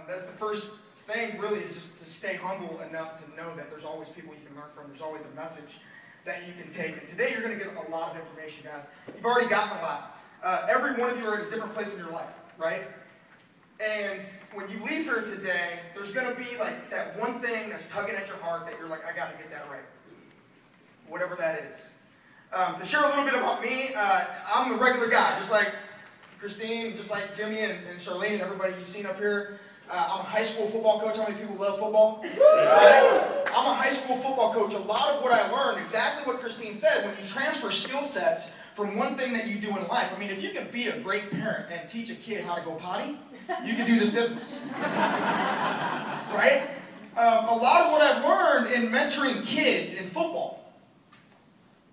That's the first thing, really, is just to stay humble enough to know that there's always people you can learn from. There's always a message that you can take. And today you're going to get a lot of information, guys. You've already gotten a lot. Every one of you are at a different place in your life, right? And when you leave here today, there's going to be like that one thing that's tugging at your heart that you're like, I got to get that right. Whatever that is. To share a little bit about me, I'm a regular guy, just like Christine, just like Jimmy and Charlene and everybody you've seen up here. I'm a high school football coach. How many people love football? Right? I'm a high school football coach. A lot of what I learned, exactly what Christine said, when you transfer skill sets from one thing that you do in life. I mean, if you can be a great parent and teach a kid how to go potty, you can do this business. Right? A lot of what I've learned in mentoring kids in football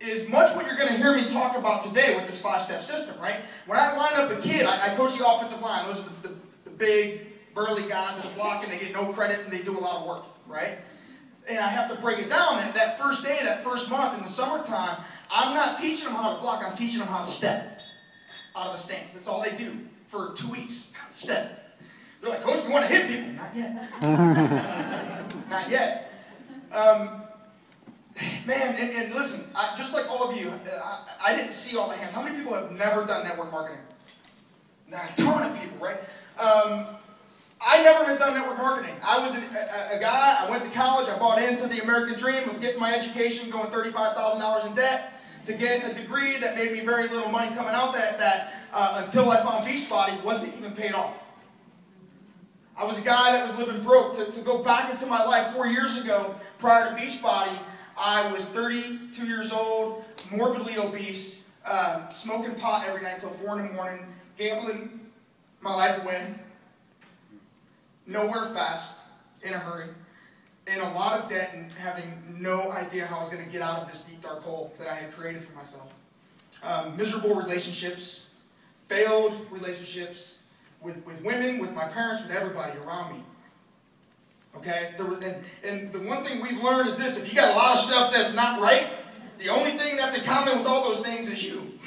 is much what you're going to hear me talk about today with this 5-step system, right? When I line up a kid, I coach the offensive line. Those are the big, burly guys that block and they get no credit and they do a lot of work, right? And I have to break it down. That first day, that first month in the summertime, I'm not teaching them how to block. I'm teaching them how to step out of a stance. That's all they do for 2 weeks. Step. They're like, Coach, we want to hit people. Not yet. Not yet. Man, and listen, just like all of you, I didn't see all the hands. How many people have never done network marketing? A ton of people, right? I never had done network marketing. I was a guy, I went to college, I bought into the American dream of getting my education, going $35,000 in debt to get a degree that made me very little money coming out that until I found Beachbody wasn't even paid off. I was a guy that was living broke. To go back into my life 4 years ago, prior to Beachbody, I was 32 years old, morbidly obese, smoking pot every night till 4 in the morning, gambling my life away, nowhere fast, in a hurry, in a lot of debt, and having no idea how I was going to get out of this deep, dark hole that I had created for myself. Miserable relationships, failed relationships with women, with my parents, with everybody around me. Okay? And the one thing we've learned is this: if you got a lot of stuff that's not right, the only thing that's in common with all those things is you.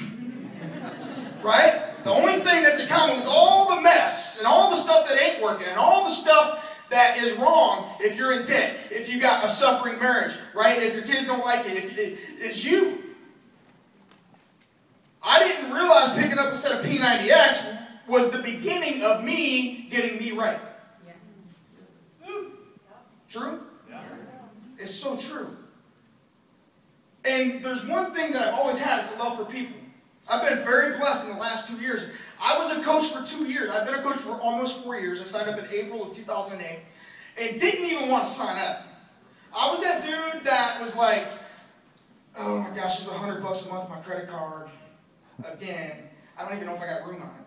Right? The only thing that's in common with all the mess and all the stuff that ain't working and all the stuff that is wrong, if you're in debt, if you got a suffering marriage, right? If your kids don't like it, it's you. I didn't realize picking up a set of P90X was the beginning of me getting me right. Yeah. True? Yeah. It's so true. And there's one thing that I've always had, it's a love for people. I've been very blessed in the last 2 years. I was a coach for 2 years. I've been a coach for almost 4 years. I signed up in April of 2008 and didn't even want to sign up. I was that dude that was like, oh my gosh, it's $100 a month on my credit card. Again, I don't even know if I got room on it.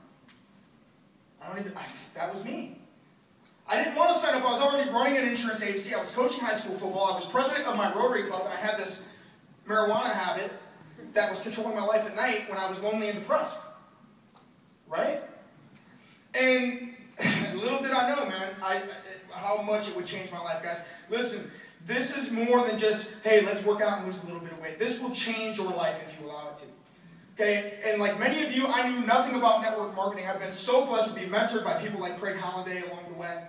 That was me. I didn't want to sign up. I was already running an insurance agency. I was coaching high school football. I was president of my Rotary Club, and I had this marijuana habit that was controlling my life at night when I was lonely and depressed. Right? And little did I know, man, how much it would change my life, guys. Listen, this is more than just, hey, let's work out and lose a little bit of weight. This will change your life if you allow it to. Okay? And like many of you, I knew nothing about network marketing. I've been so blessed to be mentored by people like Craig Holliday along the way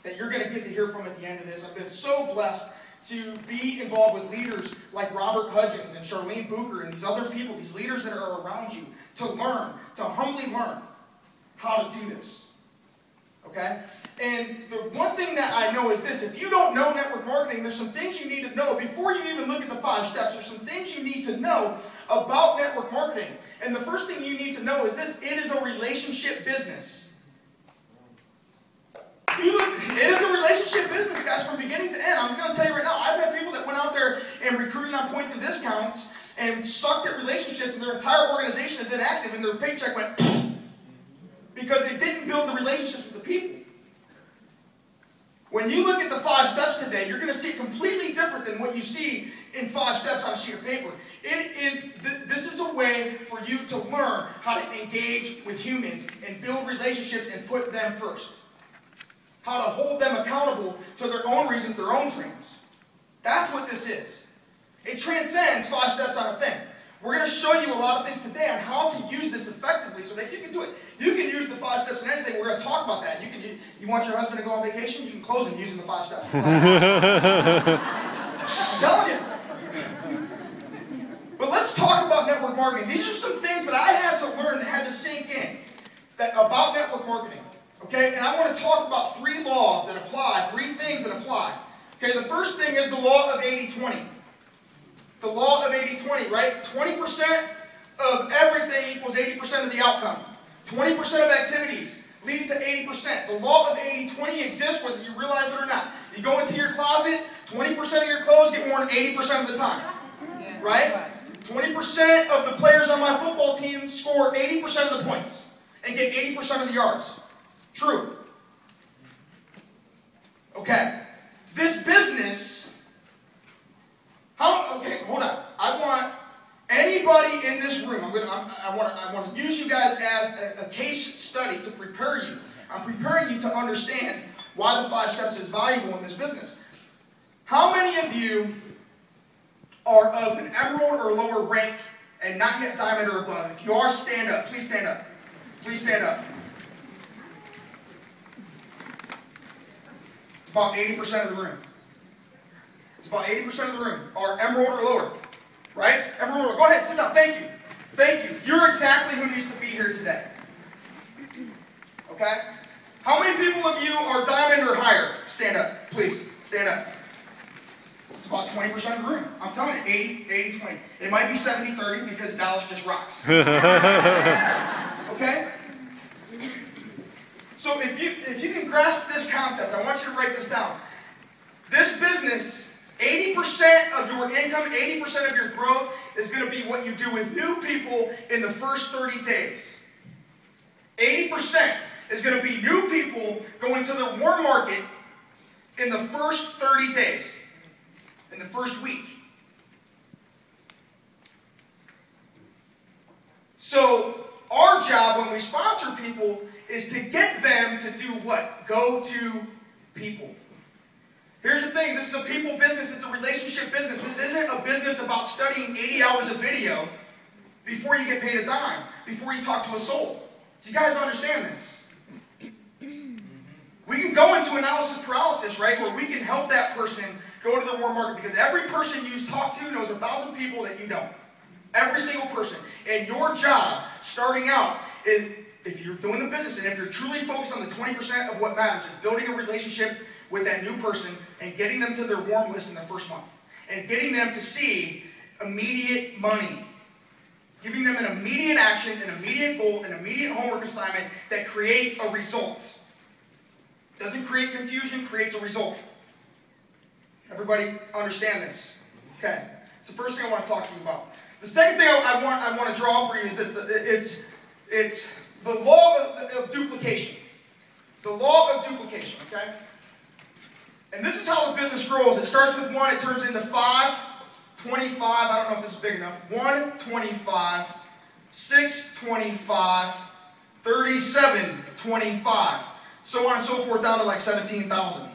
that you're going to get to hear from at the end of this. I've been so blessed to be involved with leaders like Robert Hudgens and Charlene Booker and these other people, these leaders that are around you, to learn, to humbly learn how to do this. Okay? And the one thing that I know is this: if you don't know network marketing, there's some things you need to know. Before you even look at the 5 steps, there's some things you need to know about network marketing. And the first thing you need to know is this: it is a relationship business. It is a relationship business, guys, from beginning to end. I'm going to tell you right now, I've had people that went out there and recruiting on points and discounts and sucked at relationships, and their entire organization is inactive, and their paycheck went because they didn't build the relationships with the people. When you look at the 5 steps today, you're going to see it completely different than what you see in 5 steps on a sheet of paper. This is a way for you to learn how to engage with humans and build relationships and put them first. How to hold them accountable to their own reasons, their own dreams. That's what this is. It transcends 5 steps on a thing. We're going to show you a lot of things today on how to use this effectively so that you can do it. You can use the 5 steps in anything. We're going to talk about that. You want your husband to go on vacation? You can close him using the 5 steps. I'm telling you. But let's talk about network marketing. These are some things that I had to learn and had to sink in about network marketing. Okay? And I want to talk about 3 laws that apply, 3 things that apply. Okay, the first thing is the law of 80-20. The law of 80-20, right? 20% of everything equals 80% of the outcome. 20% of activities lead to 80%. The law of 80-20 exists whether you realize it or not. You go into your closet, 20% of your clothes get worn 80% of the time. Right? 20% of the players on my football team score 80% of the points and get 80% of the yards. True. Okay. This business, okay, hold on. I want anybody in this room, I want to use you guys as a case study to prepare you. I'm preparing you to understand why the 5 steps is valuable in this business. How many of you are of an emerald or lower rank and not yet diamond or above? If you are, stand up. Please stand up. Please stand up. It's about 80% of the room. It's about 80% of the room are emerald or lower. Right? Emerald or lower. Go ahead, sit down. Thank you. Thank you. You're exactly who needs to be here today. Okay? How many people of you are diamond or higher? Stand up. Please. Stand up. It's about 20% of the room. I'm telling you, 80-20. It might be 70-30 because Dallas just rocks. Okay? So if you can grasp this concept, I want you to write this down. This business, 80% of your income, 80% of your growth is going to be what you do with new people in the first 30 days. 80% is going to be new people going to the warm market in the first 30 days. In the first week. So our job when we sponsor people is to get them to do what? Go to people. Here's the thing, this is a people business, it's a relationship business. This isn't a business about studying 80 hours of video before you get paid a dime, before you talk to a soul. Do you guys understand this? We can go into analysis paralysis, right, where we can help that person go to the warm market because every person you talk to knows 1,000 people that you don't. Every single person. And your job, starting out, is, if you're doing the business and if you're truly focused on the 20% of what matters, is building a relationship with that new person and getting them to their warm list in their first month. And getting them to see immediate money. Giving them an immediate action, an immediate goal, an immediate homework assignment that creates a result. Doesn't create confusion, creates a result. Everybody understand this? Okay. It's the first thing I want to talk to you about. The second thing I want to draw for you is this. It's the law of duplication. The law of duplication, okay? And this is how the business grows. It starts with 1, it turns into 5, 25, I don't know if this is big enough, 1, 25, 6, 25, 37, 25, so on and so forth down to like 17,000.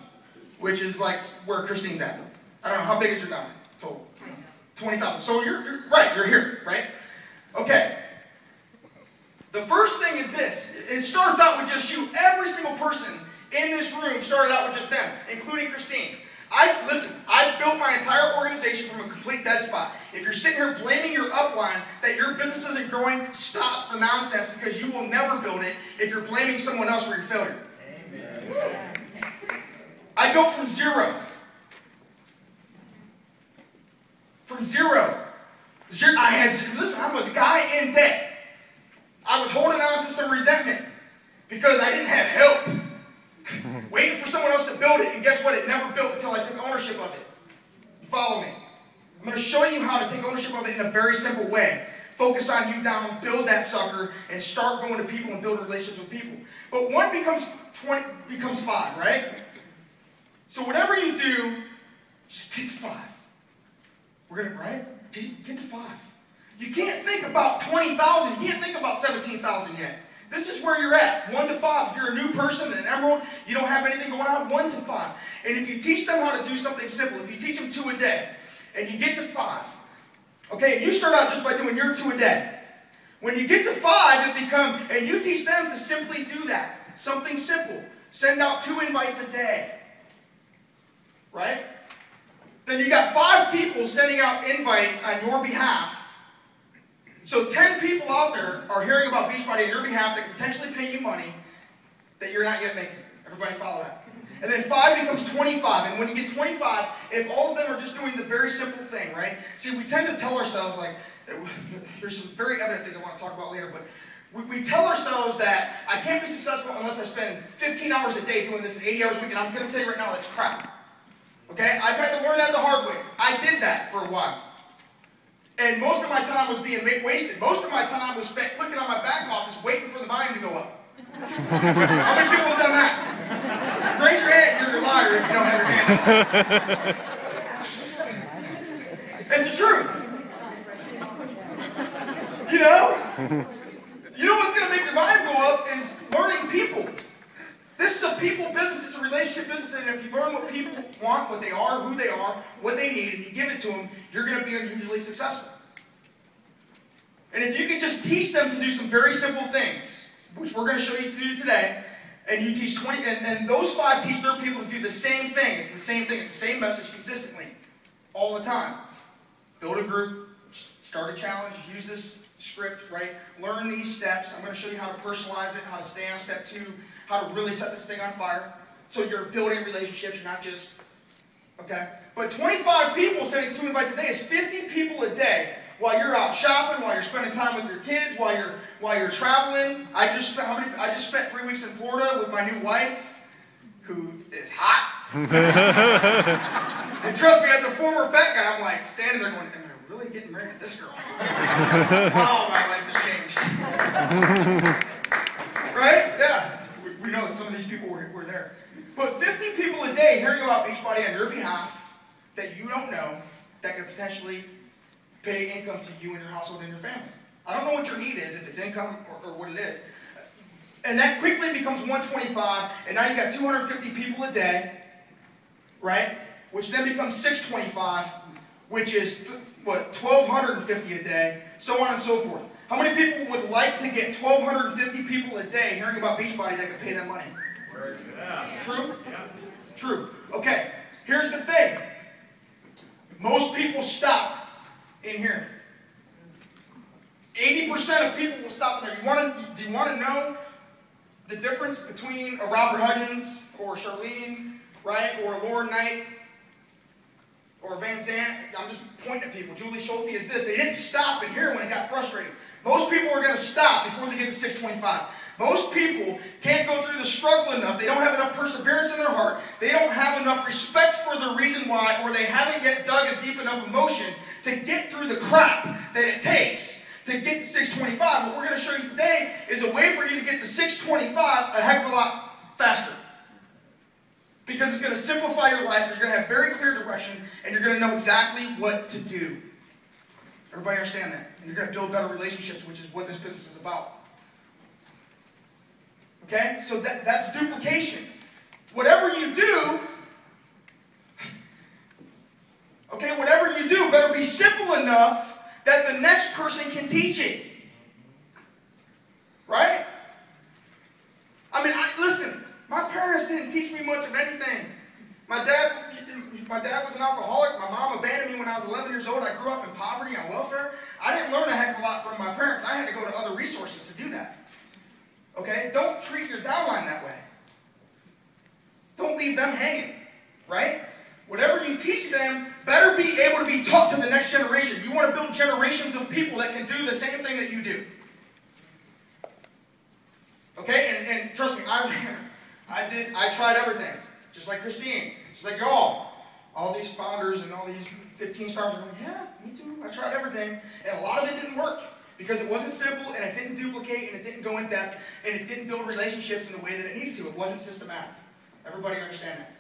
Which is like where Christine's at. I don't know, how big is your diamond total? 20,000. So you're right, you're here, right? Okay. The first thing is this. It starts out with just you. Every single person in this room started out with just them, including Christine. I built my entire organization from a complete dead spot. If you're sitting here blaming your upline that your business isn't growing, stop the nonsense because you will never build it if you're blaming someone else for your failure. Amen. I built from zero. From zero. Listen, I was a guy in debt. I was holding on to some resentment because I didn't have help. Waiting for someone else to build it, and guess what? It never built until I took ownership of it. Follow me. I'm going to show you how to take ownership of it in a very simple way. Focus on you down, build that sucker, and start going to people and building relationships with people. But 1 becomes 20, becomes 5, right? So whatever you do, just get to 5. We're going to, right? Just get to 5. You can't think about 20,000. You can't think about 17,000 yet. This is where you're at, 1 to 5. If you're a new person, an emerald, you don't have anything going on, 1 to 5. And if you teach them how to do something simple, if you teach them 2 a day, and you get to 5, Okay, and you start out just by doing your 2 a day. When you get to 5, it becomes, and you teach them to simply do that. Something simple. Send out 2 invites a day. Right? Then you got 5 people sending out invites on your behalf. So 10 people out there are hearing about Beachbody on your behalf that can potentially pay you money that you're not yet making. Everybody follow that. And then 5 becomes 25. And when you get 25, if all of them are just doing the very simple thing, right? See, we tend to tell ourselves, like, there's some very evident things I want to talk about later, but we tell ourselves that I can't be successful unless I spend 15 hours a day doing this and 80 hours a week. And I'm going to tell you right now, that's crap. Okay? I've had to learn that the hard way. I did that for a while. And most of my time was being wasted. Most of my time was spent clicking on my back office waiting for the volume to go up. How many people have done that? Raise your hand, you're a liar if you don't have your hand up. It's the truth. You know what's going to make your volume go up is learning people. This is a people business, it's a relationship business, and if you learn what people want, what they are, who they are, what they need, and you give it to them, you're going to be unusually successful. And if you can just teach them to do some very simple things, which we're going to show you to do today, and you teach 20, and those 5 teach their people to do the same thing. It's the same thing. It's the same message consistently, all the time. Build a group, start a challenge, use this script, right? Learn these steps. I'm going to show you how to personalize it, how to stay on step 2, how to really set this thing on fire. So you're building relationships, you're not just, okay? But 25 people sending 2 invites a day is 50 people a day. While you're out shopping, while you're spending time with your kids, while you're traveling. I just spent 3 weeks in Florida with my new wife, who is hot. And trust me, as a former fat guy, I'm like standing there going, am I really getting married to this girl? Wow, my life has changed. Right? Yeah. We know that some of these people were there. But 50 people a day hearing about Beachbody on your behalf that you don't know that could potentially pay income to you and your household and your family. I don't know what your need is, if it's income or what it is. And that quickly becomes 125, and now you got 250 people a day, right? Which then becomes 625, which is, what, 1,250 a day, so on and so forth. How many people would like to get 1,250 people a day hearing about Beachbody that could pay them money? Yeah. True? Yeah. True. Okay, here's the thing. Most people stop in here. 80% of people will stop in there. Do you want to know the difference between a Robert Huggins or Charlene, right, or a Lauren Knight or Van Zandt? I'm just pointing at people. Julie Schulte is this. They didn't stop in here when it got frustrating. Most people are going to stop before they get to 625. Most people can't go through the struggle enough. They don't have enough perseverance in their heart. They don't have enough respect for the reason why, or they haven't yet dug a deep enough emotion to get through the crap that it takes to get to 625. What we're going to show you today is a way for you to get to 625 a heck of a lot faster. Because it's going to simplify your life, you're going to have very clear direction, and you're going to know exactly what to do. Everybody understand that? And you're going to build better relationships, which is what this business is about. Okay? So that's duplication. Whatever you do, okay, whatever you do better be simple enough that the next person can teach it. Right? I mean, listen, my parents didn't teach me much of anything. My dad was an alcoholic. My mom abandoned me when I was 11 years old. I grew up in poverty on welfare. I didn't learn a heck of a lot from my parents. I had to go to other resources to do that. Okay? Don't treat your downline that way. Don't leave them hanging. Right? Whatever you teach them better be able to be taught to the next generation. You want to build generations of people that can do the same thing that you do. Okay? And trust me, I tried everything. Just like Christine. Just like y'all. All these founders and all these 15 stars are going, yeah, me too. I tried everything. And a lot of it didn't work. Because it wasn't simple, and it didn't duplicate, and it didn't go in depth, and it didn't build relationships in the way that it needed to. It wasn't systematic. Everybody understand that?